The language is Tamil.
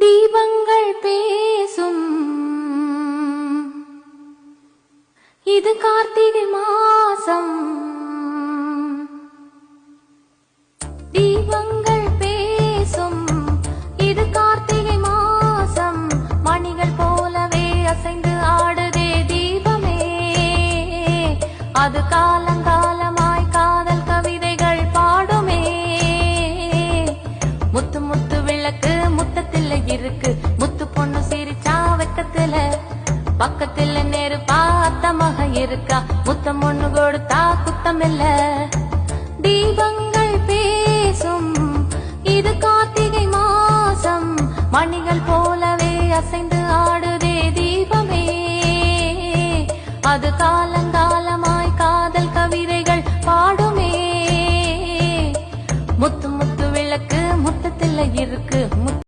தீபங்கள் பேசும் இது கார்த்திகை மாசம். தீபங்கள் பேசும் இது கார்த்திகை மாசம். மணிகள் போலவே அசைந்து ஆடுதே தீபமே. அது காலங்காலமாய் காதல் கவிதைகள் பாடுமே. முத்து முத்து விளக்கு முத்தத்தில இருக்கு. முத்து பொண்ணு சிரிச்சா வெக்கத்தில. பக்கத்தில நெருப்பா அத்தமாக இருக்கா. முத்தம் ஒண்ணு கொடுத்தா குத்தமில்ல. தீபங்கள் பேசும் இது கார்த்திகை மாசம். மணிகள் போலவே அசைந்து ஆடுதே தீபமே. அது காலம்